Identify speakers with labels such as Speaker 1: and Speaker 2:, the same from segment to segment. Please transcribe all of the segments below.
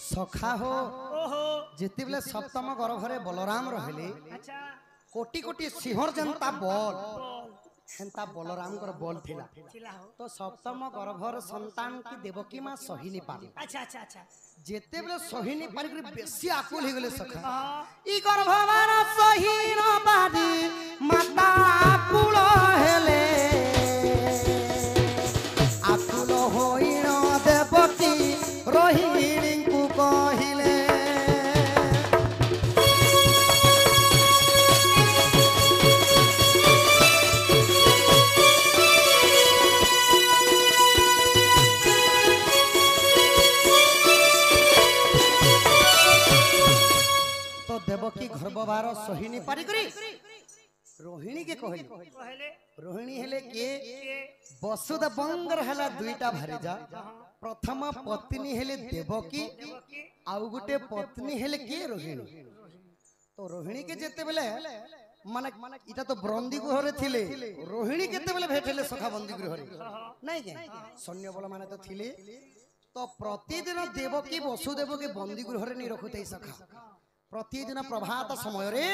Speaker 1: सखा हो जिते बेले सप्तम गर्भरे बलराम रहिले कोटी कोटी सिंहर जनता बल हेंता बलराम कर बल थिला तो सप्तम गर्भर संतान की देवकी मां सहिनी पारी
Speaker 2: अच्छा अच्छा अच्छा
Speaker 1: जेते बेले सहिनी पारी कर बेसी आकुल हे गेले सखा ई गर्भवारा सहिन पारी माता आकुल हेले आकुल होइण देवकी रोहिणी को कहिले तो देवकी गर्भवार सहिनी पारी करी रोहिणी के कहले रोहिणी हेले के वसुदेवंगर हला दुईटा भारीजा प्रथम पत्नी हेले देवकी आउ गुटे पत्नी हेले के रोहिणी तो रोहिणी के जेते बेले माने इटा तो बंदी गृह थिले रोहिणी केते बेले भेटले सखा बंदी गृह रे नहीं के सैन्य बल माने तो थिले तो प्रतिदिन देवकी वसुदेव के बंदी गृह रे नहीं रखुते सखा प्रतिदिन प्रभात समय रे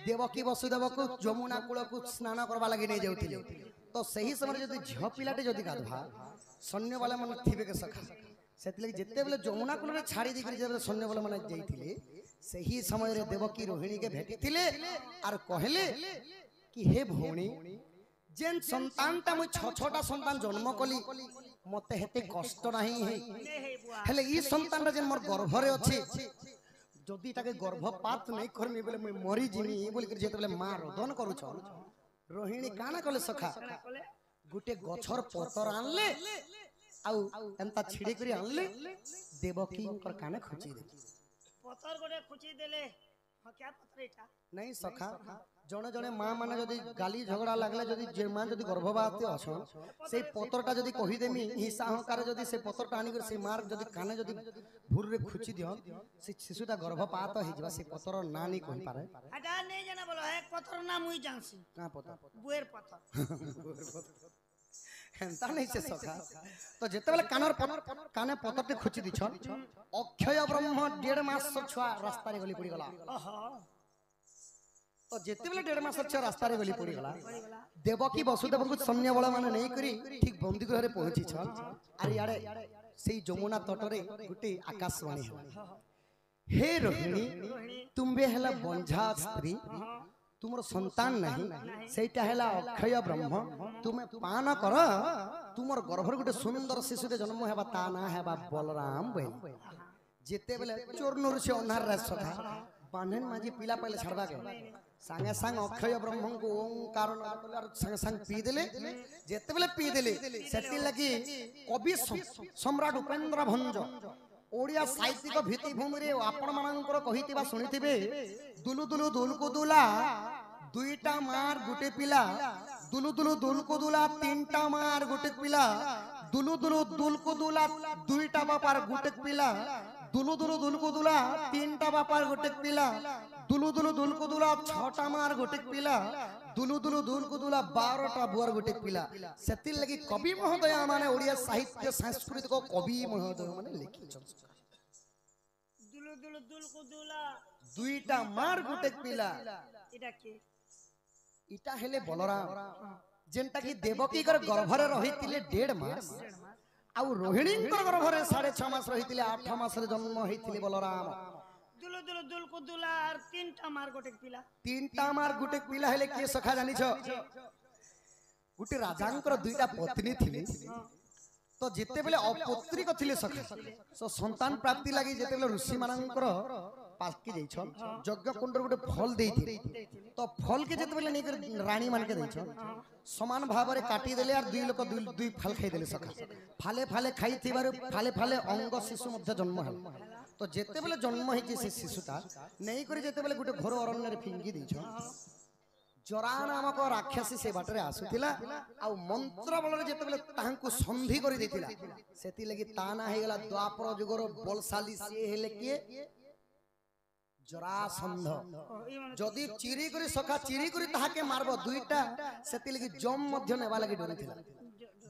Speaker 1: देवकी वसुदेव को जमुना कूल को स्नान करवा लगी नहीं जाउथिले तो सही समय जदी झ पिलाटे जदी गाधवा सैन्य वाला मन थिबे के सखा सेतले जेते बेले जमुना कूल रे छाड़ी दिकरी जेबे सैन्य वाला मन जाइथिले सही समय रे देवकी रोहिणी के भेटिथिले आर कहले कि हे भौणी जेन संतान ता मु छटा संतान जन्म कली मते हेते कष्ट नाही हे हेले ई संतान जेन मोर गर्भ रे अछि जदि ताके गर्भपात नहीं करमी बोले मैं मरी जिमी बोल कर जेते बोले मां रोदन करू छ रोहिणी काना कले सखा गुटे गछर पतर आनले आउ एंता छिड़ी करी आनले देवकी कर काने खुची दे
Speaker 2: पतर गोटे खुची देले ह क्या पतर एटा
Speaker 1: नहीं सखा जने जने मां माने जदी गाली झगड़ा लागले जदी जे मां जदी गर्भवती अछन से पतरटा जदी कहि देमी हिस्सा हकार जदी से पतरटा आनी कर से मार जदी काने जदी भूर रे खुची दियो से शिशुटा गर्भपात हे जबा से पतर ना नहीं कहि पारे
Speaker 2: हटा नहीं जाना बोलो है पतर ना मुई जानसी
Speaker 1: का पता
Speaker 2: बुएर पतर
Speaker 1: हेंता नहीं से सखा तो जेते बेले काने पतरटे खुची दिछन अक्षय ब्रह्म 1.5 मास छुआ रास्ता रे गली पड़ी गला तो जेते बेले 1.5 मास छुआ रास्ता रे गली पड़ी गला देवकी वसुदेव को सैन्य बल माने नहीं करी ठीक बंदी गृह रे पहुंची छ अरे यारे सेई जमुना तटरे गुटे आकाशवाणी हे रोहिणी तुम्बे हला बंझा स्त्री तुमर संतान नहीं सेटा हला अक्षय ब्रह्म तुमे पान कर तुमर गर्भर गुटे सुंदर शिशु के जन्म हेबा ता ना हेबा बलराम बे जेते बेले चोरनुर से अनहार रे सखा बांधन माजी पीला पहले छड़वा के संगे संग अक्षय ब्रह्म को ओंकार संगे संग पी देले जेते बेले पी देले सेति लगी कवि सम्राट उपेंद्र भंज ओडिया साहित्यिक भित्तिभूमि रे आपण मानकर कहितिबा सुनिथिबे दुलु दुलु दुलको दुला दुईटा मार गुटे पिला दुलु दुलु दुलको दुला तीनटा मार गुटे पिला दुलु दुलु दुलको दुला दुईटा बापार गुटे पिला दुलु दुलु दुलको दुला तीनटा बापार गुटे पिला दुलु दुलु दुलको दुला छटा मार गुटे पिला दुलु दुलु दुलको दुला 12टा बुआर गुटे पिला सेति लगी कवि महोदय माने ओडिया साहित्य सांस्कृतिक कवि महोदय माने लिखि
Speaker 2: दुलु दुलु दुलको दुला
Speaker 1: दुईटा मार गुटे पिला
Speaker 2: एटा के
Speaker 1: इटा हेले बलराम जेंटा की देवकी कर गर्भरे रहितिले 1.5 मास आउ रोहिणी कर गर्भरे 6.5 मास रहितिले 8 मास रे जन्म होइतिले बलराम
Speaker 2: दुलु दुलु दुलको दुला और तीनटा मार गोटे पिला
Speaker 1: तीनटा मार गुटे पिला हेले के सखा जानि छ गुटे राजांकर दुईटा पत्नी थिले तो जेते बेले अपौत्रिक थिले सखा सो संतान प्राप्ति लागि जेते बेले ऋषि मानकर पास के जाई छ यज्ञ कुंड गुटे फल देई तो फल के जेते बेले नै रानी मान के देई छ समान भाव रे काटी देले और दुई लोक दुई फल खाई देले सखा फाले फाले खाई थिबार फाले फाले अंग शिशु मध्य जन्म हल तो जेते बेले जन्म हेछि से शिशुटा नै करी जेते बेले गुटे घोर अरण्य रे फिंगी देई छ जरा नामक राक्षसी से बाटरे आसुथिला आ मंत्र बल रे जेते बेले ताहांकु संधि करि देतिला सेति लगी ताना हे गेला द्वापर जुगर बलशाली से हेले के जरासंध जदि चिरी करी सखा चिरी करी ताहाके मारबो दुईटा सेति लगी जम मध्य नेबा लगी डरिथिला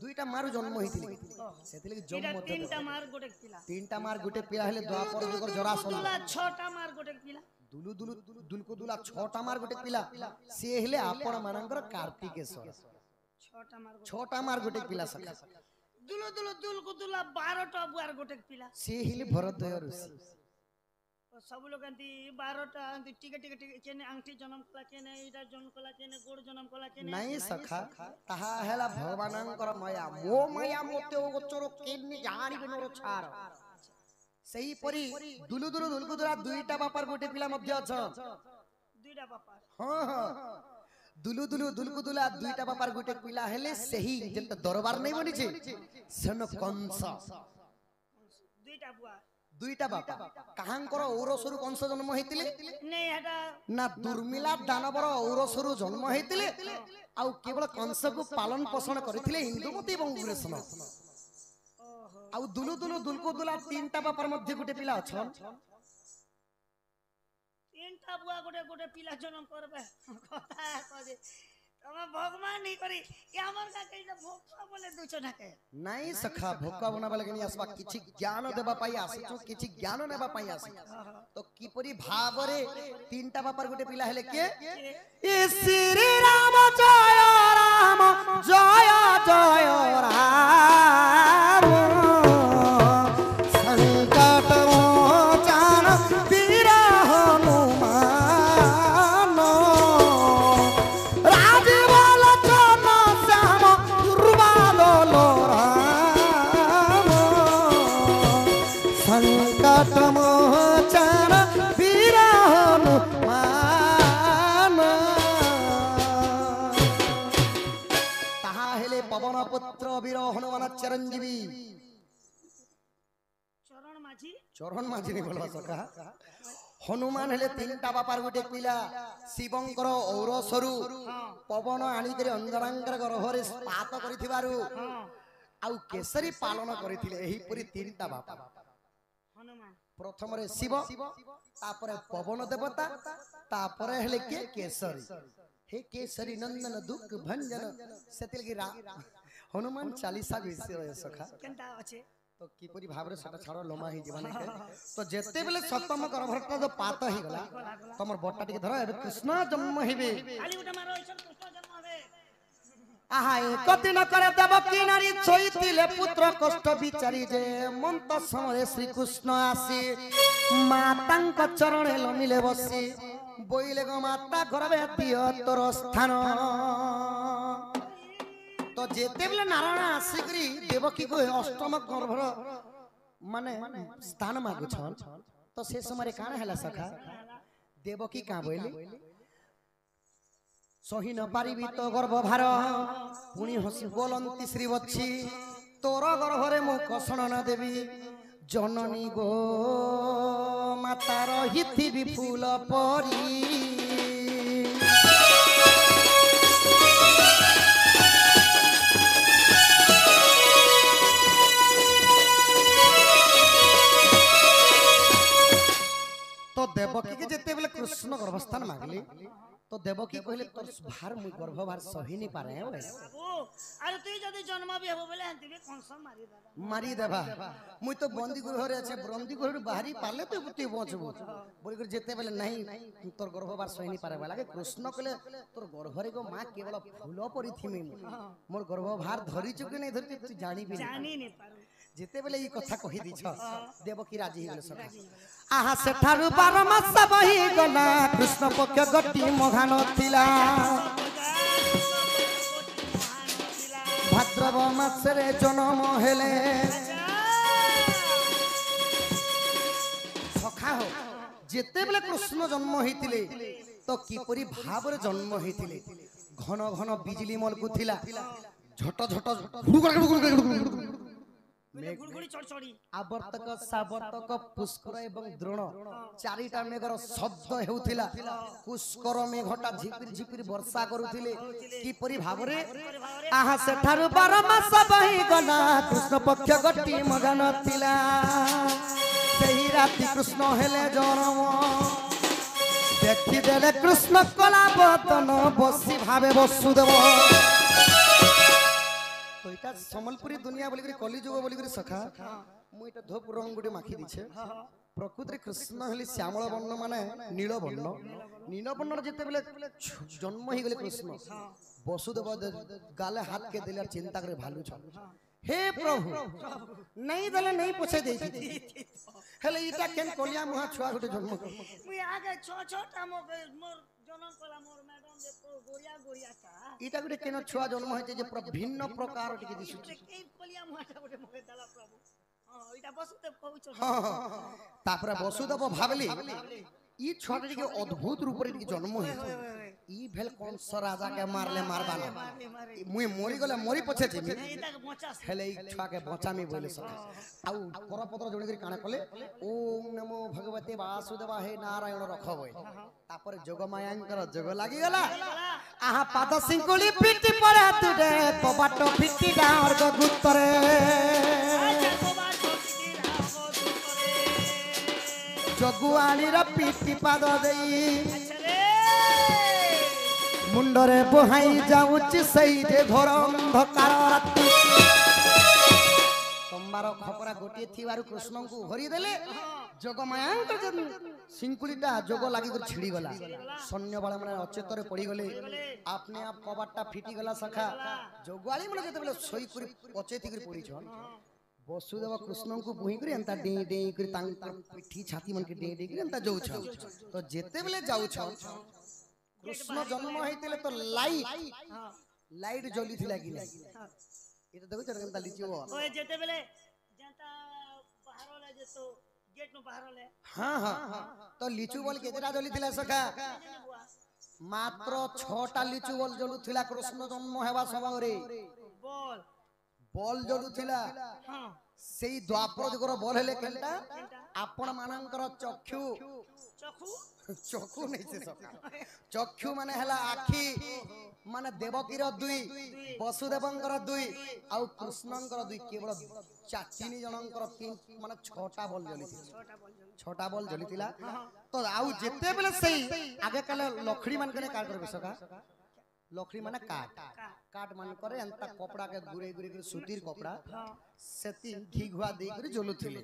Speaker 1: দুইটা মার জন্ম হইতিলে সেতিলে
Speaker 2: এটা
Speaker 1: জন্ম
Speaker 2: তিনটা মার গোটে পিলা
Speaker 1: তিনটা মার গুটে পিলা হলে দ্বাপর যুগর জরাসন্ধ
Speaker 2: দুলা ছটা মার গোটে পিলা
Speaker 1: দুলু দুলু দুলকু দুলা ছটা মার গুটে পিলা সে হেলে আপন মানଙ୍କର কার্তিকেশ্বর
Speaker 2: ছটা
Speaker 1: ছটা
Speaker 2: মার
Speaker 1: মার গুটে পিলা সখা
Speaker 2: দুলু দুলু দুলকু দুলা 12টা বুয়ার গোটে পিলা
Speaker 1: সে হেলে ভরদ্বয় ঋষি
Speaker 2: सब लोग एंती 12टा एंती टिके टिके टिके केने अंगठी जन्म कला केने इटा जन्म कला केने गोड़ जन्म कला केने
Speaker 1: नहीं सखा ताहा हेला भगवानଙ୍କର माया मो माया मोते ओ गोचर केनि जानि बिनोर छार सही परी दुलु दुलु दुलकु दुला दुईटा बापर गोटे पिला मध्य अछ
Speaker 2: दुईटा बापर
Speaker 1: हां हां दुलु दुलु दुलकु दुला दुईटा बापर गोटे पिला हेले सही जेंत दरबार नै बनि छे सन कंस
Speaker 2: दुईटा बुआ
Speaker 1: दुईटा बापा काहांकर औरसरु कंस जन्म हेतिले
Speaker 2: नहीं हटा
Speaker 1: ना दुर्मिला दानवर औरसरु जन्म हेतिले आउ केवल कंस को पालन पोषण करथिले इंदुमती एवं उग्रसेन आउ दुलु दुलु दुलकु दुला तीनटा बापर मध्ये गुटे पिला अछन
Speaker 2: तीनटा बुआ गोटे गोटे पिला जन्म करबे कथा कजे तमे भगवान नहीं करी ये हमर का कइला भोका बोले दुचो ढाके
Speaker 1: नहीं सखा भोका बनाबा लगनी आसबा किछि ज्ञान देबा पाई आसछु किछि ज्ञान नेबा पाई आसी तो किपरि भाबरे तीनटा बापर गुटे पिला हेले के ए श्री राम जय जय राम संकट मोचन वीर हनुमान राजीव लोचन श्याम दुर्बादल राम संकट मोचन वीर हनुमान ताहा हेले पवन पुत्र वीर हनुमान चिरंजीवी चरण माझी नहीं बोलवा सका हनुमान हेले तीनटा बापार गुटे पिला शिवंकर औरसरु पवन आनी करे अंजनांकर गर्भरे स्पात करिथिबारु आउ केसरी पालन करिथिले एही पुरी तीनटा बापा
Speaker 2: हनुमान
Speaker 1: प्रथम रे शिव तापरे पवन देवता तापरे हेले के केसरी हे केसरी नंदन दुख भंजन सेतिल की हनुमान 40 विषय सखा
Speaker 2: केनता अछि
Speaker 1: तो किपरि भाबरे सटा छाड़ लोमा ही जीवन के तो जेते बेले सप्तम गर्भरटा जो पात ही गला तमर बट्टा टिके धर एबे कृष्ण जन्म हेबे
Speaker 2: खाली उठा मारो ऐसन कृष्ण जन्म होबे
Speaker 1: आहा कति न करे देवकी नारी छोइतिले पुत्र कष्ट विचारी जे मंत समरे श्री कृष्ण आसी मातांक चरणे लमिले बसी बोइले गो माता गर्भे दियो तोर स्थान तो जेते बेले नारायण आसिकरी देवकी को अष्टम गर्भर माने स्थान मागु छन तो से समय कान हैला सखा देवकी का बोइले सही न पारिबी तो गर्भभार पुणी हसी बोलंती श्री बच्ची तोर गर्भरे मु कषण न देवी जननी गो माता रहिथि विपुल परी तो देवकी के जेते बेले कृष्ण गर्भस्थान मागली तो देवकी कहले तोर भार मु गर्भभार सही नहीं पारे ओ
Speaker 2: अरे तू जदी जन्म भी हो बोले हंती भी कंस मारी
Speaker 1: देबा मु तो बंदी गृह रे আছে बंदी गृह बाहरी पाले तो तू बचबो बोली कर जेते बेले नहीं तोर गर्भभार सही नहीं पारे लागे कृष्ण कहले तोर गर्भरे गो मां केवल फूल परी थिमे मोर गर्भभार धरि चुके नहीं धरि तू जानी नहीं
Speaker 2: पारू
Speaker 1: जेते बेले ई कथा कहि दी छ देवकी राजी हो गेल सखा आहा सेठारु 12 मास बही गला कृष्ण पक्ष गट्टी मघान थिला भाद्रव मास रे जन्म हेले सखा हो जेते बेले कृष्ण जन्म हेतिले तो किपरि भाव रे जन्म हेतिले घन घन बिजली मलकु थिला झट झट आवर्तक सावर्तक पुष्कर एवं द्रोण चारिटा मेघर शब्द हेउथिला पुष्कर मेघटा झिपिर झिपिर वर्षा करुथिले किपरि भाबरे आहा सेठारु 12 मास बही गला कृष्ण पक्ष गट्टी मगान थिला सेही राति कृष्ण हेले जन्म देखि देले कृष्ण कला बदन बसी भावे वसुदेव तो এইটা সম্বলপুরি দুনিয়া বলি করে কলি যুগ বলি করে সখা মু এটা ধোপ রং গুটে মাখি দিছে প্রকৃতিরে কৃষ্ণ হলি শ্যামল বর্ণ মানে নীল বর্ণ নীল বর্ণর যেতেবেলে জন্ম হয়ে গেলে কৃষ্ণ বসুদেব গালে হাত কে দিলে আর চিন্তা করে ভালু ছ হে প্রভু নাই দেলে নাই পছাই দেইছি হেলে ইটা কেন কলিয়া মুহা ছুয়া গুটে জন্ম
Speaker 2: মুই আগে ছোটা মোর জনম কলা মোর ম্যাডাম যে গড়িয়া গড়িয়াটা
Speaker 1: ইটা গুটে কেন ছুয়া জন্ম হইছে যে ভিন্ন প্রকার টিকে দিছুছি
Speaker 2: এই কলিয়া মুহাটা গোটে মগে দালা প্রভু এটা বসুদেব কହୁছ
Speaker 1: তারপরে বসুদেব ভাবলি ই ছটা টিকে অদ্ভুত রূপরে টিকে জন্ম হইছে ই ভেল কংস রাজাকে মারলে মারবা না মুই মরি গলে মরি পছে জিমি
Speaker 2: এটাকে বচাস
Speaker 1: হেলে ই ছুয়াকে বচামি বলে সব আউ করপত্র জড়ি করে কানে কলে ওম নমো ভগবতে বাসুদেবা হে নারায়ণ রখ বই তারপরে যোগমায়াঙ্কর যোগ লাগি গলা আহা পাদ সিংকুলি পিটি পড়ে তুডে কবাট পিটি ডার গুত্তরে জগুয়ালির পিটি পাদ দেই মুন্ডরে বহাই যাউছি সেই যে ঘোর অন্ধকার রাতি তোমার খপরা গোটিয়ে থিবারু কৃষ্ণଙ୍କୁ হরি দেলে যোগমায়াঙ্কর সিংকুলিটা যোগ লাগি করে ছিড়ি গলা সৈন্য বল মানে অচেতরে পড়ি গলে আপনি আপ কবাটটা ফিটি গলা সখা যোগওয়ালি মানে যেতে বলে সই করে অচেতি করে পড়িছ বসুদেব কৃষ্ণଙ୍କୁ বুহি করে এন্তা ডে ডে করে তাঙ্ক পিঠি ছাতি মনকে ডে ডে করে এন্তা যাউছ তো যেতে বলে যাউছ কৃষ্ণ জন্ম হইতিলে তো লাইট জ্বলি থিলা কি এটা দেখো কেনতা লিচিও
Speaker 2: ওই যেতে বেলে যেটা বাহারলে যেত গেট নো বাহারলে
Speaker 1: হ্যাঁ হ্যাঁ তো লিচু বল কেতেটা জ্বলি থিলা সখা মাত্র 6টা লিচু বল জ্বলু থিলা কৃষ্ণ জন্ম হেবা সমୟରେ
Speaker 2: বল
Speaker 1: বল জ্বলু থিলা
Speaker 2: হ্যাঁ
Speaker 1: সেই দ্বাপর যুগর বল হেলে কেনটা আপন মানଙ୍କର চক্ষু
Speaker 2: চক্ষু
Speaker 1: চক্ষু নেইছে সখা চক্ষু মানে হেলা আখি মানে দেবকীর দুই বসুদেবঙ্কর দুই আউ কৃষ্ণঙ্কর দুই কেবল চাচিনি জনঙ্কর তিন মানে 6টা বল জ্বলিছিল 6টা বল জ্বলিଥିଲା তো আউ যেতে বেলে সেই আগে কালে লখড়ি মান করে কাট করবে সখা লখড়ি মানে কাট কাট মান করে এন্তা কপড়া কে গুরে গুরে করে সুতির কপড়া সেতি ঘি ঘুয়া দেই করে জ্বলুଥିଲେ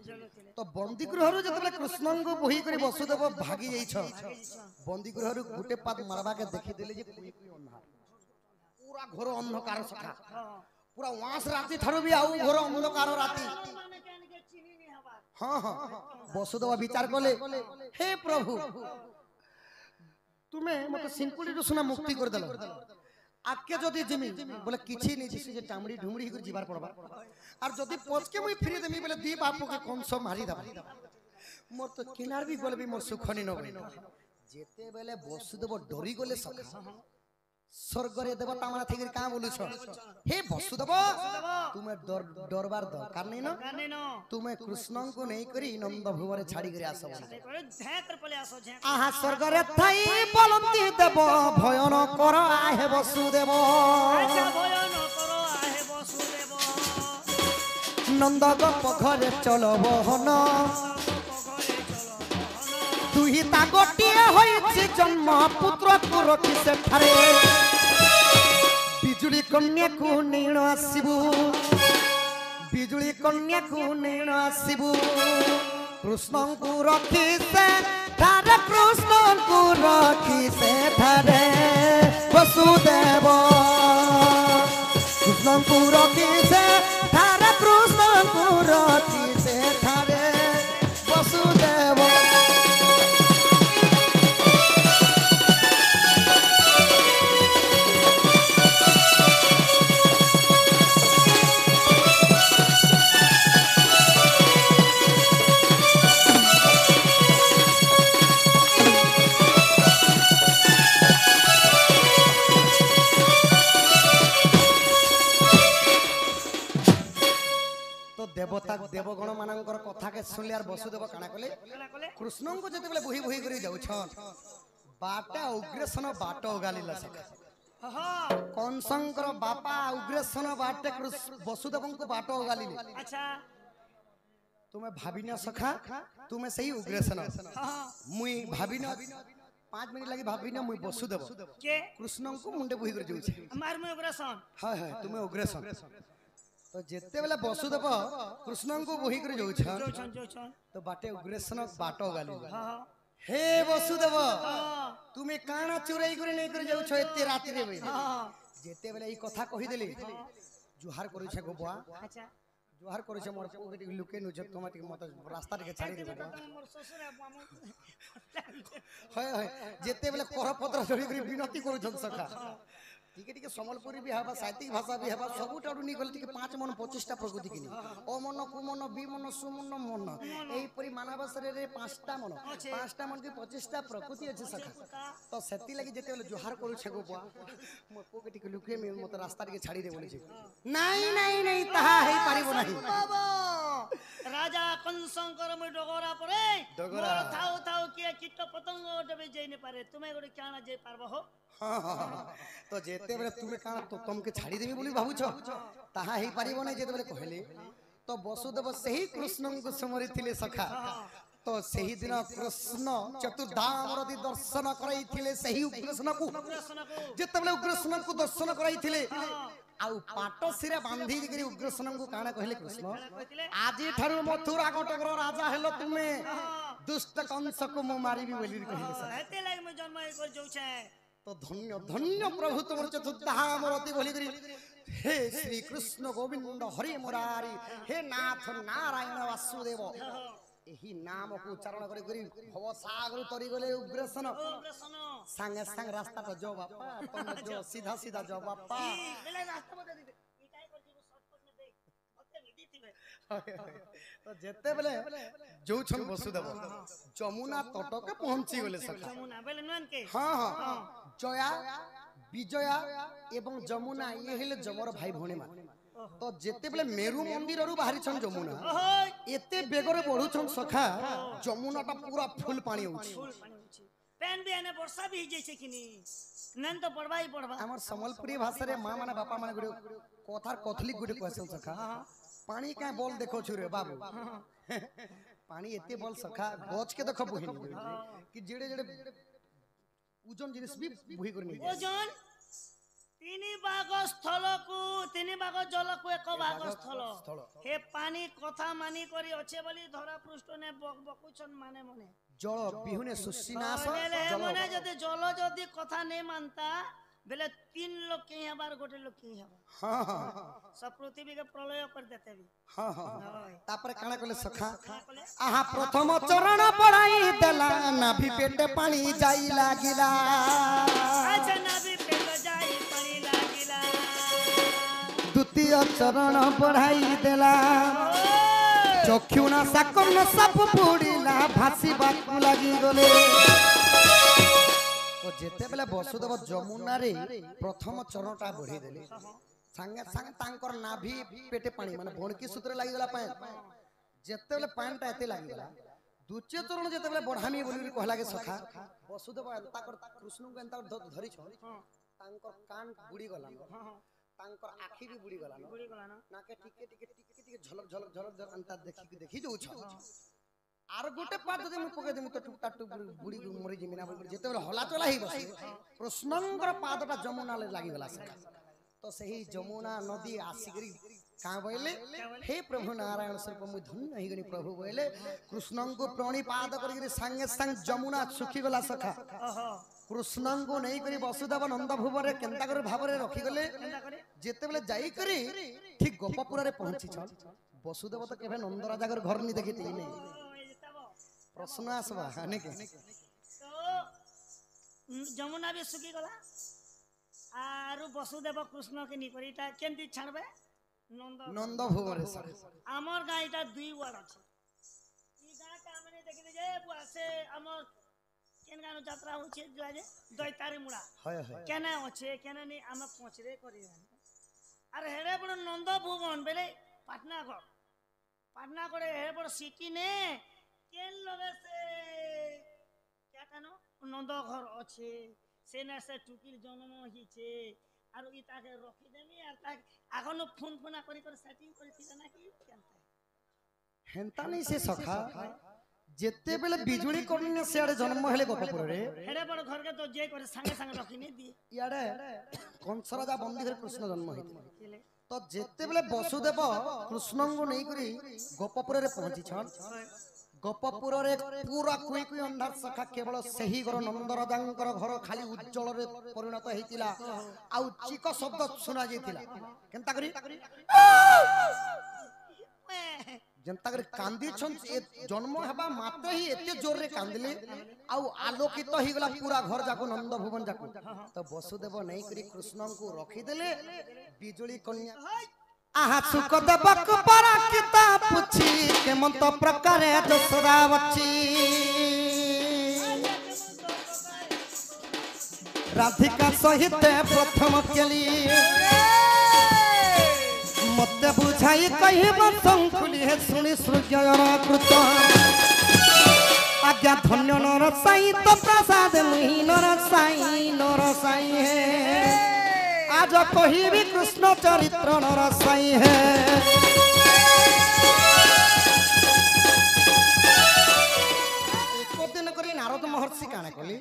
Speaker 1: তো বন্দি গৃহরু যেতবেলে কৃষ্ণଙ୍କୁ বহি করে বসুদেব ভাগি যাইছ বন্দি গৃহরু গুটে পাত মারবা কে দেখি দিলে যে কুই কুই অন্ধার পুরা ঘোর অন্ধকার সখা পুরা ওয়াস রাতি ঠারু বি আউ ঘোর অন্ধকার রাতি
Speaker 2: মানে কেন কে চিনি নি হবা
Speaker 1: হ্যাঁ হ্যাঁ বসুদেব বিচার কলে হে প্রভু তুমি মতে সিংকুলিরু সুনা মুক্তি করে দেল আজকে যদি জিমি বলে কিছু নি দিছি যে টামড়ি ঢুমড়ি করে জিবার পড়বা আর যদি পচকে মুই ফিরে দেমি বলে দি বাপুকে কংস মারি দাও মোর তো কিনার বি গলে বি মোর সুখনি নবে যেতে বেলে বসুদেব ডরি গলে সখা স্বর্গরে দেবতা মানে থেকে কা বলুছ হে বসুদেব তুমি ডরবার দরকার নেই না তুমি কৃষ্ণଙ୍କୁ নেই করি নন্দ ভুবরে ছাড়ি করে আসো আহা স্বর্গরে থাই বলন্তি দেব ভয়ন কর আহে বসুদেব নন্দ গপ ঘরে চলো বহন দুহিতা গোটিয়ে হইছে জন্ম পুত্রକୁ রখি সেঠারে বিজুলি কন্যাକୁ নেণ আসিবু বিজুলি কন্যাକୁ নেণ আসিবু কৃষ্ণଙ୍କୁ রখি সেঠারে কৃষ্ণଙ୍କୁ রখি সেঠারে বসুদেব কৃষ্ণଙ୍କୁ রখি সেঠারে কৃষ্ণଙ୍କୁ রখি সেঠারে বসুদেব দেবতা দেবগণ মানଙ୍କର কথাকে শুনলে আর বসুদেব কানা কলে কৃষ্ণଙ୍କୁ যেতেবেলে বহি বহি করে যাউছন বাটা উগ্রেসন বাট ওগালিলা সখা কংসଙ୍କର বাপা উগ্রেসন বাটে বসুদেবଙ୍କୁ বাট ওগালিলে
Speaker 2: আচ্ছা
Speaker 1: তুমি ভাবিনা সখা তুমি সেই উগ্রেসন মুই ভাবিনা 5 মিনিট লাগি ভাবিনা মুই বসুদেব
Speaker 2: কে
Speaker 1: কৃষ্ণଙ୍କୁ মুন্ডে বহি করে যাউছি
Speaker 2: মার মুই উগ্রেসন
Speaker 1: হয় হয় তুমি উগ্রেসন तो जेते बेले वसुदेव कृष्ण को बोही कर जाउछन
Speaker 2: जोछन जोछन
Speaker 1: तो बाटे उग्रसेन बाटो गाली
Speaker 2: हां
Speaker 1: हे वसुदेव
Speaker 2: हां
Speaker 1: तुमे काना चुराई करे नै कर जाउछ एते राति रे बई
Speaker 2: हां
Speaker 1: जेते बेले ई कथा कहि देली जुहार करू छे गोबुआ
Speaker 2: अच्छा
Speaker 1: जुहार करू छे मोर पोके लुके नु जत टमाटिक मत रास्ता रे छाड़ी दे
Speaker 2: मोर ससुर मामू
Speaker 1: हाय हाय जेते बेले कर पत्र चढ़ी कर विनती करू छन सखा टिके टिके समलपुरी भी हबा साहित्यिक भाषा भी हबा सब टाडू नी गल टिके 5 मन 25 टा प्रकृति किनी ओ मन कु मन बी मन सुमन मन एई परी मानव शरीर रे 5 टा मन की 25 टा प्रकृति अछि सखा तो सेति लागि जेते बेले जोहार करू छे गोबुआ मो पोके टिके लुके में मत रास्ता टिके छाड़ी दे बोली छे नहीं नहीं नहीं ताहा हे पारिबो नहीं
Speaker 2: बाबा राजा कंसंकर में डगरा परे
Speaker 1: डगरा।
Speaker 2: मोर थाउ थाउ के कीट पतंग डबे जाई ने पारे तुमे गोटे काना जाई पारबो हो
Speaker 1: तो जेते बेले तुमे काना तो तुमके छाड़ी देबी बोली भाबु छ ताहा हे पारिबो नहीं जेते बेले कहले तो वसुदेव सही कृष्ण को समरी थिले सखा तो सही दिन कृष्ण चतुर्धाम रति दर्शन कराई थिले सही उग्रसेन को जेते बेले उग्रसेन को दर्शन कराई थिले आउ पाट सिरे बांधी दिगरी उग्रसेन को काना कहले कृष्ण आजी ठारू मथुरा कटकर राजा हेलो तुमे दुष्ट कंस को मो मारीबी बोली कहले सखा
Speaker 2: हेते लागि में जन्म एक कर जाउ छे
Speaker 1: तो धन्य धन्य प्रभु तुम चतुर्धाम रति बोली करी हे श्री कृष्ण गोविंद हरि मुरारी हे नाथ नारायण वासुदेव एही नाम को उच्चारण करी करी भव सागर तरी गले उग्रसेन संगे संग रास्ता तो जो बापा तुम जो सीधा सीधा जो बापा
Speaker 2: बेले रास्ता बता दे ई काय कर जीव शॉर्टकट में दे मते विधि थिबे
Speaker 1: तो जेते बेले जो छन वसुदेव जमुना तट के पहुंची गले सखा
Speaker 2: जमुना बेले नन के
Speaker 1: हां हां जया विजया एवं जमुना ये हेले जमर भाई भोणे मान तो जेते बेले मेरु मंदिर रु बाहरी छन जमुना एते बेगरे बढ़ु छन सखा जमुना ता पूरा फुल पानी होछि
Speaker 2: फूल पानी होछि पेन भी आने वर्षा भी जैसे किनी नन तो पड़वा ही पड़वा
Speaker 1: हमर समलपुरी भाषा रे मां माने बापा माने गुडे कथार कथली गुडे कहसल सखा पानी का बोल देखो छु रे बाबू पानी एते बोल सखा गच के देखो बहिनी कि जेडे जेडे उजन जिनिस भी बुही करनी
Speaker 2: ओजन तीन भाग स्थल को तीन भाग जल को एक भाग स्थल हे पानी कथा मानी करी अच्छे बोली धरा पृष्ठ ने बकुचन माने मने
Speaker 1: जल बिहुने सुसिनाश
Speaker 2: जल मने जदि जल जदि कथा नहीं मानता बेले 3 लोग के हबार गोटे लोग के हबा
Speaker 1: हां हां
Speaker 2: सब पृथ्वी के प्रलय कर देते भी
Speaker 1: हां हां तापर काना कहले सखा
Speaker 2: कहले
Speaker 1: आहा प्रथम चरण पढ़ाई देला नाभि पेट पानी जाई लागिला
Speaker 2: अच्छा नाभि पेट जाई पानी लागिला
Speaker 1: द्वितीय चरण पढ़ाई देला चक्षुना साकन सब पुड़ीला भासी बाकु लागी गले तो जेते बेले वसुदेव जमुना रे प्रथम चरणटा बढ़ी देले संगे संगे तांकर नाभि पेटे पानी माने भणकी सूत्र लागि गला पाए जेते बेले पानटा एते लागि गला द्वितीय चरण जेते बेले बढ़ामी बोली कहला के सखा वसुदेव ताकर कृष्ण को एंता धरि छ तांकर कान बुडी गला तांकर आखी भी बुडी गला
Speaker 2: बुड़ी गला ना
Speaker 1: नाके टिके टिके टिके टिके झलक झलक झलक झलक अंता देखि जो छ आर गोटे पाट जदि मु पके देमु तो टुकटा टुक बुडी मरि जिमिना बोल जेते बेले हला चला ही बस कृष्णंकर पादटा जमुना ले लागि गला सखा तो सही जमुना नदी आसिकरी का बोले हे प्रभु नारायण स्वरूप मु धन्य ही गनी प्रभु बोले कृष्णं को प्रणिपाद करी संगे संग जमुना सुखी गला सखा कृष्णं को नहीं करी वसुदेव नंद भुवरे केंता कर भावरे रखी गले जेते बेले जाई करी ठीक गोपपुरा रे पहुंची छ वसुदेव तो केबे नंद राजा घर घर नहीं देखि ती नहीं प्रश्न आसबा हाने के
Speaker 2: तो जमुना भी सुखी गला आरु वसुदेव कृष्ण के निकरीटा केंती छाड़बे
Speaker 1: नंद भुवरे
Speaker 2: आमर गाँ इटा 2 वार्ड अछि ई गाँ का हमने देखि दे जे बुआसे हमर केन गानो यात्रा होछे जे दैतारी मुड़ा
Speaker 1: हाय हाय
Speaker 2: केना होछे केना नहीं हम पहुंचरे करी अरे हेरे बड़ नंद भुवन बेले पाटना करे हेरे बड़ सिटी ने केन लगे से क्या कहनो नंद घर अच्छे सेना से टुकिर जन्म हिचे आरो ई ताके रखी देमी आर ताके आगनो फोन फोना करी कर सेटिंग करी थी ना कि केनता
Speaker 1: हेंता नहीं से सखा जेते बेले बिजुली करने से आड़े जन्म हेले गोपपुर रे
Speaker 2: हेरे बड़ घर के तो जे करे संगे संगे रखी नहीं दी
Speaker 1: याडे कंस राजा बंदी करे कृष्ण जन्म हेति
Speaker 2: केले
Speaker 1: तो जेते बेले वसुदेव कृष्ण को नहीं करी गोपपुर रे पहुंची छन गोपपुर रे पूरा कोई कोई अंधार सखा केवल सही घर नंद राजांकर घर खाली उज्जवल रे परिणत हेतिला आ चिक शब्द सुना जेतिला केनता करी जनता कर कांदी छन जन्म हेबा मात्र ही एते जोर रे कांदले आ आलोकित ही गला पूरा घर जाको नंद भुवन जाको तो वसुदेव नहीं करी कृष्ण को रखी देले बिजुली कन्या आहा सुख देवक परा किता पुछि के मन तो प्रकार दसरा बच्ची राधिका सहित प्रथम केली मत बुझाई कहब संकुली है सुनी सृजन कृत आज्ञा धन्य नर साई तो प्रसाद मुहि नर साई है आज कहिबी कृष्ण चरित्र नर साई है एक दिन करी नारद महर्षि काने कली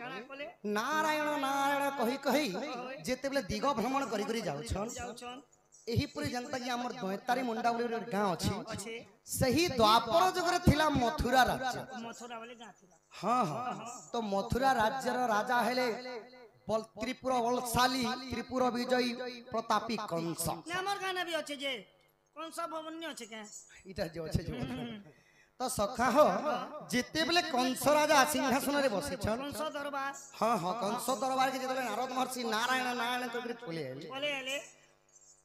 Speaker 1: नारायण नारायण कही कही जेते बेले दिग भ्रमण करी करी जाउछन एही पुरी जनता की हमर दोयतारी मुंडा बोली गांव अछि सही द्वापर जुग रे थिला मथुरा राज्य
Speaker 2: मथुरा वाले गां थिला
Speaker 1: हां हां तो मथुरा राज्य रो राजा हेले त्रिपुर बलशाली त्रिपुर विजयी प्रतापी कंस
Speaker 2: ने हमर गाना भी अछि जे कंस भवन ने अछि के
Speaker 1: इटा जे अछि जे तो सखा हो जेते बेले कंस राजा सिंहासन रे बसे छन
Speaker 2: कंस दरबार
Speaker 1: हां हां कंस दरबार के जेते नारद महर्षि नारायण नारायण करी बोले
Speaker 2: बोले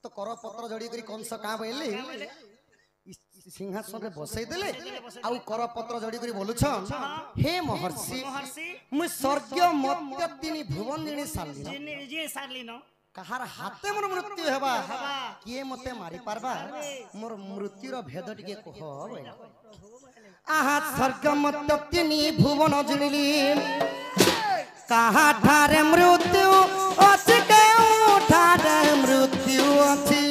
Speaker 1: तो कर पत्र जड़ी करी कंस का बोले सिंहासन रे बसई देले आउ कर पत्र जड़ी करी बोलुछन हे महर्षि मु स्वर्ग मत्य तिनी भुवन जिनी सारली
Speaker 2: जे सारली न
Speaker 1: कहार हाथे मोर मृत्यु हेबा किए मते मारी पारबा मोर मृत्युर भेद टिके कह आहा स्वर्ग मत्य तिनी भुवन जिनी कहा ठारे मृत्यु अछि के ठारे मृत्यु अछि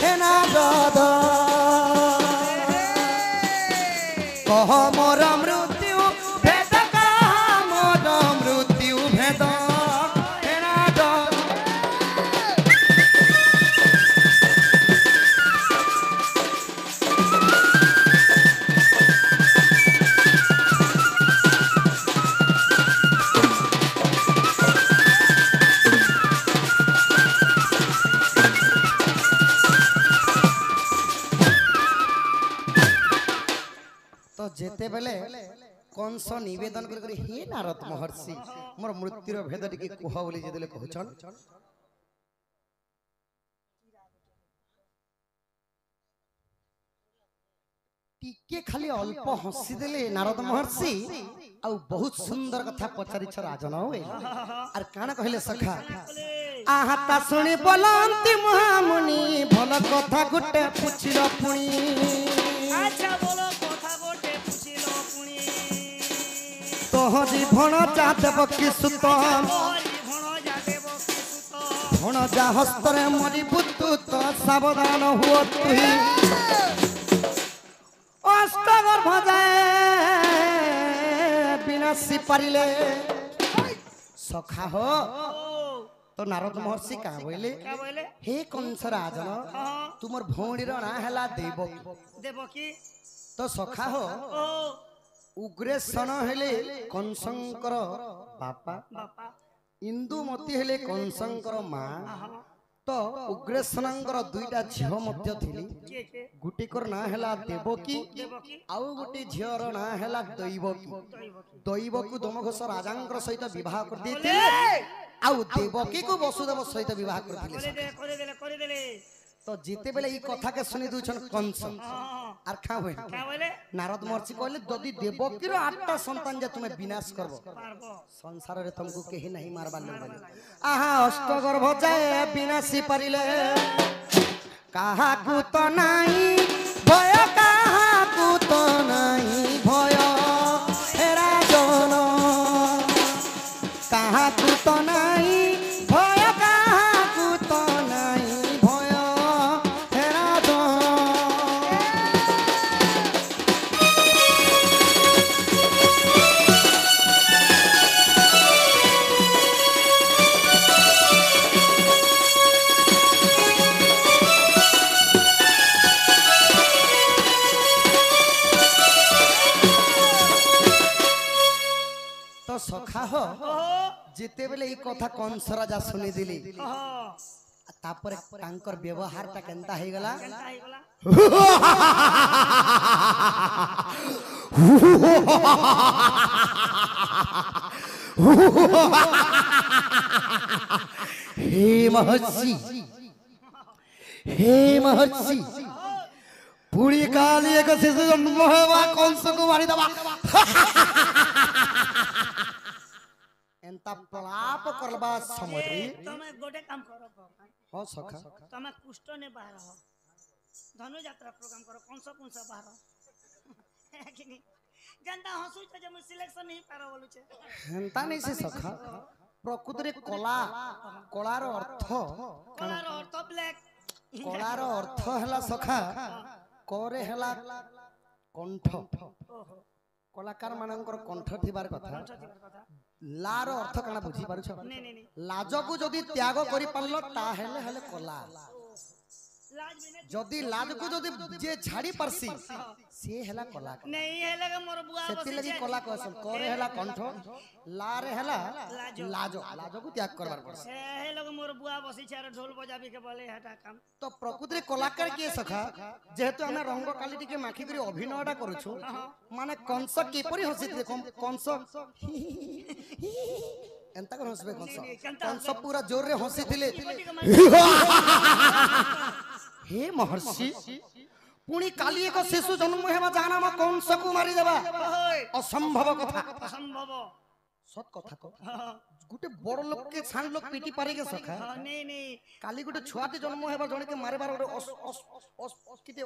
Speaker 1: हे नारद कह मोर मृत्यु भेद कहा मोर मृत्यु भेद हे नारद तो जेते बेले कंस निवेदन कर हे नारद महर्षि मोर मृत्युर भेद टिके कह बोली जेदेले कहछन टिके खाली अल्प हसी देले नारद महर्षि आ बहुत सुंदर कथा पचारि छ राजन होय आर काना कहले सखा आहा ता सुनी बोलंती महामुनि भल कथा गुटे पुछिलो पुणी
Speaker 2: अच्छा बोलो कथा गोटे पुछिलो पुणी
Speaker 1: तोहरी भण जा देव कि सुत
Speaker 2: तोहरी भण जा देव कि सुत
Speaker 1: भण जा हस्तरे मरि बुतु तो सावधान हुओ तुही अष्टगर भजाए विनाशी पारिले सखा हो तो नारद महर्षि का बोले हे कंस राजन तुमर भौणी रो ना हला
Speaker 2: देवकी
Speaker 1: तो सखा हो उग्रेसन हेले कंसंकर बापा इंदुमती हेले कंसंकर मां तो उग्रेसनंकर दुईटा झियो मध्य थिली गुटिकर ना हला देवकी आउ गुटी झियर ना हला दैवकी दमघोष राजांकर सहित विवाह कर देथिले आउ देवकी को वसुदेव सहित विवाह कर दिले तो जीते बेले ई कथा के सुनी दुछन कंस आर खा होय नारद महर्षि कहले यदि देवकी रो 8टा संतान जे तुमे विनाश करबो संसार रे तुमको केही नहीं मारबा लोग आहा अष्टगर्भ जाए विनाशी परिले काहा को तो नहीं भय काहा को तो नहीं भय हे राजन काहा को तो नहीं भय काहा को तो नहीं भय हे राजन तो सखा हो
Speaker 2: ओहो
Speaker 1: जिते बेले ई कथा कंस राजा सुनी दिली
Speaker 2: ओहो
Speaker 1: तापर तांकर व्यवहार ता केनता हे गला
Speaker 2: केनता ହେଇଗଲା
Speaker 1: हे महर्षि पूरी काली एक शिशु जन्म हेवा कंस को मारी दबा एंता प्रलाप करबा समय
Speaker 2: ତମେ ଗୋଟେ କାମ କର
Speaker 1: हो सखा
Speaker 2: ତମେ କୁଷ୍ଟ ନେ ବାହାର हो ଧନୁ ଯାତ୍ରା ପ୍ରୋଗ୍ରାମ କର କଂସ କୁଂସ ବାହାର जनता हसुछ जे मु सिलेक्शन नहीं पारो बोलुछे
Speaker 1: हेंता नहीं से सखा प्रकृति रे कला कलार अर्थ
Speaker 2: कलार अर्थ ब्लैक
Speaker 1: कलार अर्थ हला सखा करे हला कंठ कलाकार मानकर कंठ थिबार कथा लार अर्थ काना बुझी पारुछ
Speaker 2: नहीं नहीं नहीं
Speaker 1: लाज को जदी त्याग करि पारलो ता हेले हेले कला
Speaker 2: लाज बिना
Speaker 1: जदी लाज को जदी जे छाड़ी परसी से हेला कला
Speaker 2: नहीं हेला के मोर बुआ
Speaker 1: सेति लगी कला कहसन करे हेला कंठ लारे हेला लाज लाज को त्याग करबार परसी
Speaker 2: हे हेला के मोर बुआ बसी छार ढोल बजाबी के बोले हटा काम
Speaker 1: तो प्रकृति रे कलाकार के सखा जेहेतु हमें रंग क्वालिटी के माखी करी अभिनयटा करूछु माने कंस केपरि हसिते कंस एंता कर हसबे कंस पूरा जोर रे हसिथिले हे महर्षि पुणी काली एक शिशु जन्म हेबा जाना म कंस को मारी देबा असंभव कथा
Speaker 2: असंभव
Speaker 1: सत कथा को गुटे बड़ लोक के छान लोक पीटी पारे के सखा
Speaker 2: नहीं नहीं
Speaker 1: काली गुटे छुआते जन्म हेबा जणे के मारे बार किते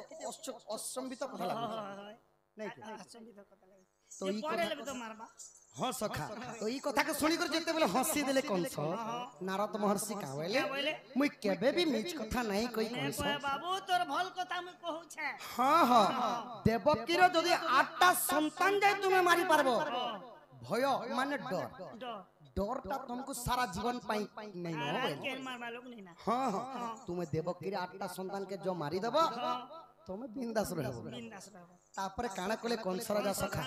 Speaker 1: असंबित कथा लागो नहीं
Speaker 2: असंबित कथा लागे
Speaker 1: तो
Speaker 2: ये
Speaker 1: ई
Speaker 2: पड़े लेबे तो मारबा
Speaker 1: हां सखा तो ई कथा के सुनी कर जेते बेले हंसी देले कंस नारद महर्षि कहले मुई केबे भी मीछ कथा नहीं कोई कंस
Speaker 2: बाबू तोर भल कथा मु कहू छे
Speaker 1: हां हां देवकी रो जदी 8टा संतान जाय तुमे मारी पारबो भय माने डर डरटा तुमको सारा जीवन पाई नहीं न
Speaker 2: के मारबा लोग नहीं ना
Speaker 1: हां हां तुमे देवकी रे 8टा संतान के जो मारी देबो तुमे बिंदास रहबो
Speaker 2: बिंदास रहबो
Speaker 1: तापरे काना कोले कंस राजा सखा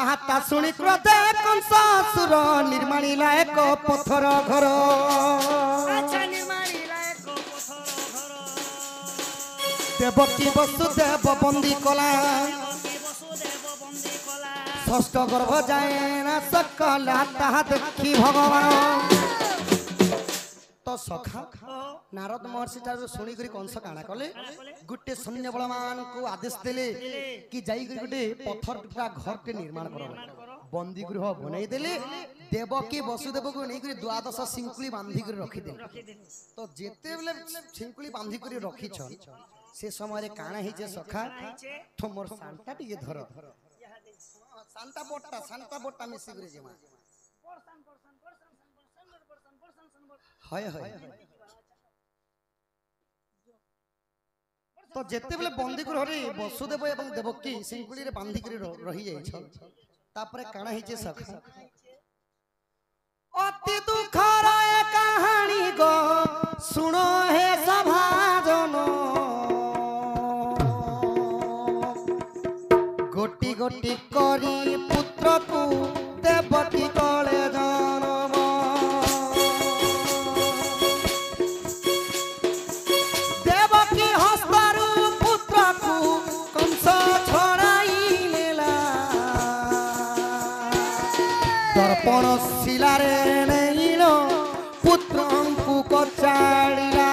Speaker 1: आहा ता सुनी क्रोधे कंस सुर निर्माणी लायक पत्थर घर
Speaker 2: अच्छा निर्माणी लायक पत्थर घर
Speaker 1: देवकी वसुदेव बंदी कला
Speaker 2: देवकी वसुदेव बंदी कला
Speaker 1: षष्ठ गर्भ जाए ना सकल ताहा देखी भगवान तो सखा नारद महर्षि ठार सुनी करी कंस काना कले गुटे सैन्य बलमान को आदेश देले कि जाई करी गुटे पत्थर टुकड़ा घर के निर्माण करो बंदी गृह बनाई देले देवकी वसुदेव को नहीं करी द्वादश सिंकुली बांधी करी रखी देले तो जेते बेले सिंकुली बांधी करी रखी छ से समय रे काना ही जे सखा तुमर सांता टिके धर सांता बोट्टा मिसी करी जेमा हाय हाय तो जेते बेले बंदी गृह रे वसुदेव एवं देवकी सिंकुली रे बांधी करी रही जाई छ तापरे काना ही जे सखा अति दुखर ए कहानी गो सुनो हे सभाजन गोटी गोटी करी पुत्र को देवकी कले जन्म देवकी हस्तरु पुत्र को कंस छड़ाई नेला दर्पण शिलारे नैलो पुत्र को कचाड़िला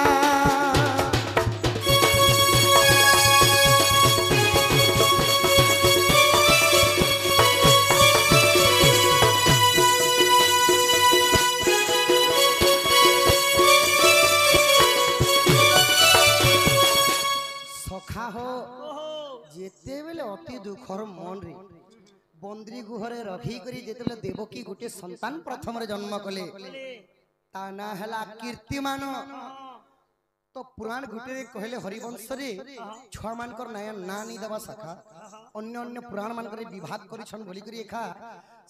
Speaker 1: सखा हो जेते बेले अति दुखर मन रे बंदी गुहरे रखी करी जेते बेले देवकी गुटे संतान प्रथम रे जन्म कले ता ना हला कीर्तिमान तो पुराण गुटे रे कहले हरिवंश रे छह मानकर ना नी दबा सखा अन्य अन्य पुराण मानकर विभाग करी छन बोली करी एखा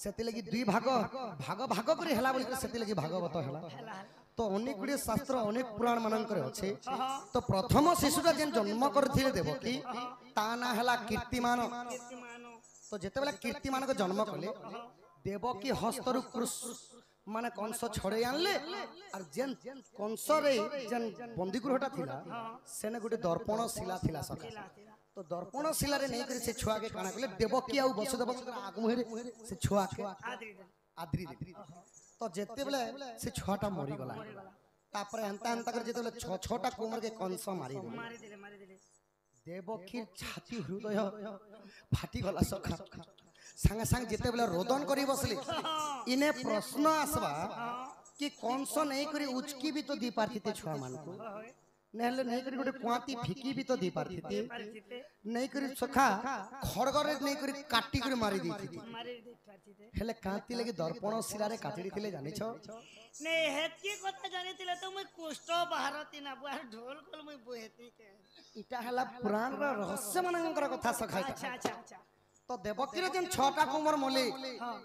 Speaker 1: सेते लगी दुई भाग भाग भाग करी हला बोली कर सेते लगी भागवत हला तो अनेक गुड़े शास्त्र अनेक पुराण मानकर अच्छे तो प्रथम शिशुटा जेन जन्म करथिले देवकी ता ना हला कीर्तिमान तो जेते बेला कीर्तिमान को जन्म कले देवकी हस्तरु माने कंस छड़े आनले और जेन कंस रे जेन बंदी गृहटा थिला सेने गुटे दर्पण शिला थिला सखा तो दर्पण शिला रे नहीं करी से छुआ के काना कले देवकी आ वसुदेव आग मुहे से छुआ के आद्री दे तो जेते बेले से छुआटा मरी गला तापर हंता हंता कर जेते बेले छटा कुमार के कंस मारी देले देवकीर छाती हृदय फाटी गला सखा संगे संग जेते बेले रोदन करी बसली इने प्रश्न आसबा कि कंस नहीं करी उचकी भी तो दी पारथिते छुआ मान को नेले नहीं करी गोटे कुआती फिकी भी तो दी पारथिते नहीं करी सखा खड़गरे नहीं करी काटी करी मारी दी हेले कांती लगी दर्पण शिला रे काटी दिले जानि छ
Speaker 2: ने हेती कथा जानि तिले तो मैं कुष्ठ भारती ना बुआ ढोल कोल मैं बोहेती के
Speaker 1: इटा हला पुराण रो रहस्य मनंकर कथा सखा
Speaker 2: अच्छा अच्छा अच्छा
Speaker 1: तो देवकीर जेन छटा कुमार मले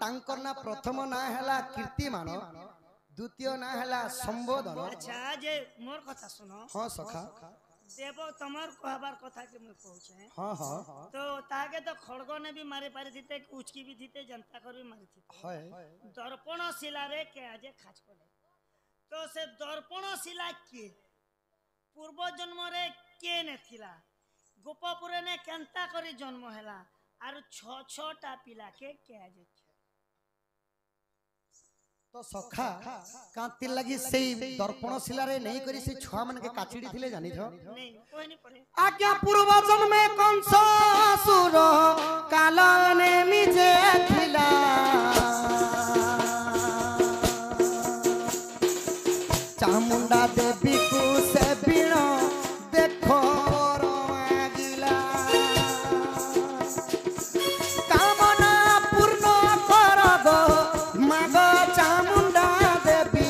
Speaker 1: तांकर ना प्रथम ना हला कीर्तिमान द्वितीय ना हला संबोधन
Speaker 2: अच्छा जे मोर कथा सुनो
Speaker 1: हां सखा
Speaker 2: देव तमर कहबार कथा के मैं कहूछे
Speaker 1: हां हां
Speaker 2: तो ताके तो खड़ग ने भी मारे पारे थीते उचकी भी थीते जनता कर भी मारी थीते
Speaker 1: है
Speaker 2: दर्पण शिला रे के आजे खाच पड़े तो से दर्पण शिला के पूर्व जन्म रे के ने थिला गोपपुर ने केंता करी जन्म हैला आर छटा पिला के आजे
Speaker 1: तो सखा कांति लगी से दर्पण शिला रे नहीं करी से छुआ मन के काचिड़ी थिले जानि छ
Speaker 2: नहीं कोई नहीं पड़े
Speaker 1: आज्ञा पूर्व जन्म में कंस असुर काल ने मिजे थिला चामुंडा देवी को से बिण देखो मागिला कामना पूर्ण कर गो माग चामुंडा देवी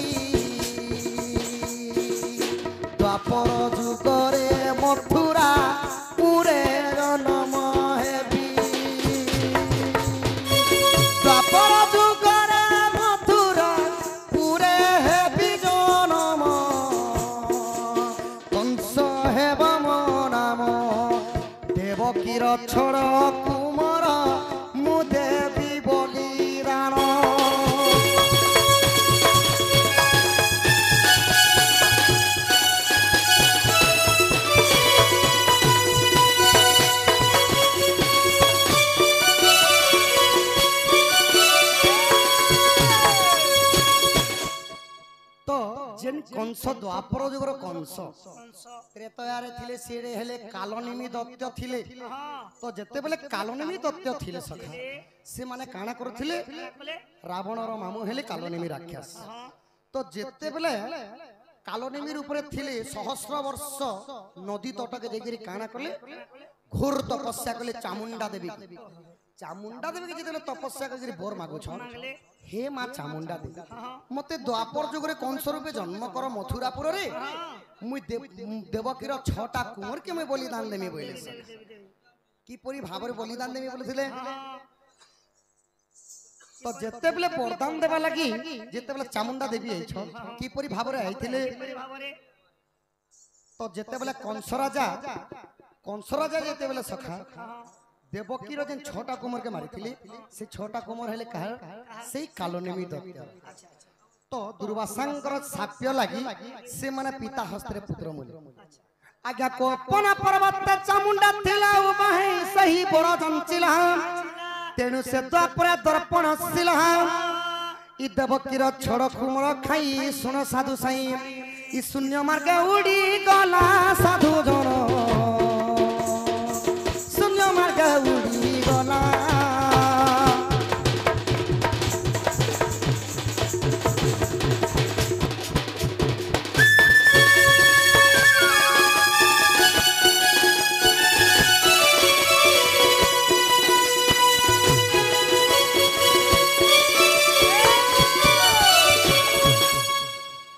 Speaker 1: द्वापर जुगरे मथुरा पुरे जनम हेबी द्वापर जुगरे मथुरा पुरे हेबी जनम कंस हेब मो नाम देवकीर छड़ कुमार मु देवी बोली राण तो जेन कंस द्वापर जुगर कंस त्रेतयारे थिले सेरे हेले कालनेमी दत्त थिले तो जेते बेले कालनेमी दत्त थिले सखा से माने काना करथिले रावणर मामू हेले कालनेमी राक्षस तो जेते बेले कालनेमी ऊपर थिले सहस्र वर्ष नदी तटके देगिरी काना करले घोर तपस्या करले चामुंडा देवी के जेते तपस्या करके बोर मागो छ हे मां चामुंडा देवी मते द्वापर जुगरे कंस रूपे जन्म कर मथुरापुर रे मुई देवकीर छटा कुमार के मैं बलिदान देमी बोले की परी भाबरे बलिदान देमी बोलथिले तो जेते बेले वरदान देबा लागि जेते बेले चामुंडा देवी आइ छ की परी भाबरे आइथिले तो जेते बेले कंस राजा जेते बेले सखा देवकीर जेन छटा कुमार के मारिथिले से छटा कुमार हेले कहा से कालनेमी दत्त तो दुर्वासांकर साप्य लागि से माने पिता हस्ते पुत्र मुले आज्ञा कोपना पर्वत चामुंडा थिला उबाहे सही बड़ जंचिला तेनु से द्वापर दर्पण शिला इ देवकीर छड़ कुमार खाई सुन साधु साई इ शून्य मार्ग उड़ी गला साधु जन शून्य मार्ग उड़ी गला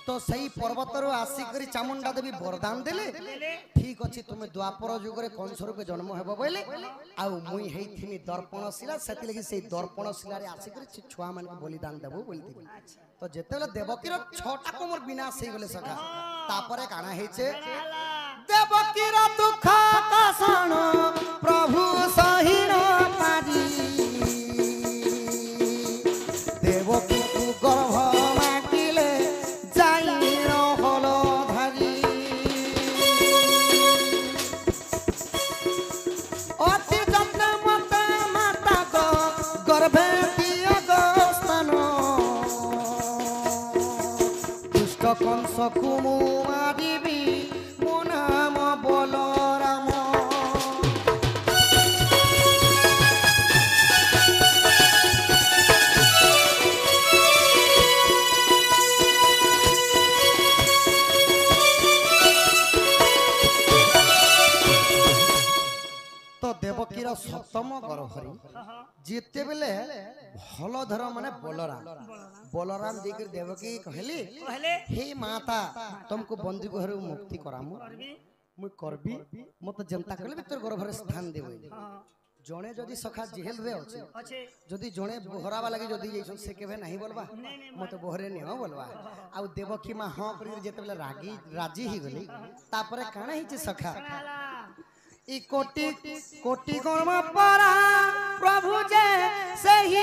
Speaker 1: तो सही पर्वतर आसिक चामुंडा देवी वरदान देले ठीक अच्छे तुम द्वापर जुगरे कंस रूपे जन्म हेब बोले आउ मुई हेइथिनी दर्पण शिला सेति लगी से दर्पण शिला रे आसिक छुआ मान के बलिदान देबो बोलथिनी तो जेतेले देवकीर छटा कुमार विनाश हे गेले सखा तापरे काना हेचे देवकीर दुख कासण प्रभु सहिन पारी କଂସକୁ ମୁଁ ମାରିବି ମୋ ନାମ ବଳରାମ। ତ ଦେବକୀର ସପ୍ତମ ଗର୍ଭରେ ଯେତେବେଳେ ଭଲ ଧର ମାନେ ବଳରାମ ଯାଇକରି ଦେବକୀ କହିଲି हे माता तुमको बंदी घरु मुक्ति करामु मुई करबी मते जनता कहले तोर गर्भरे स्थान देबे। जणे जदी सखा जेल रे अछि जदी जणे बोहरावा लागि जदी जइसन से केबे नाही बोलबा मते बोहरे नियो बोलबा। आ देवकी मा हां करी जेतेबेले राजी ही गली तापरे काना हिचे सखा ई कोटि कोटि कर्म परा प्रभु जे सही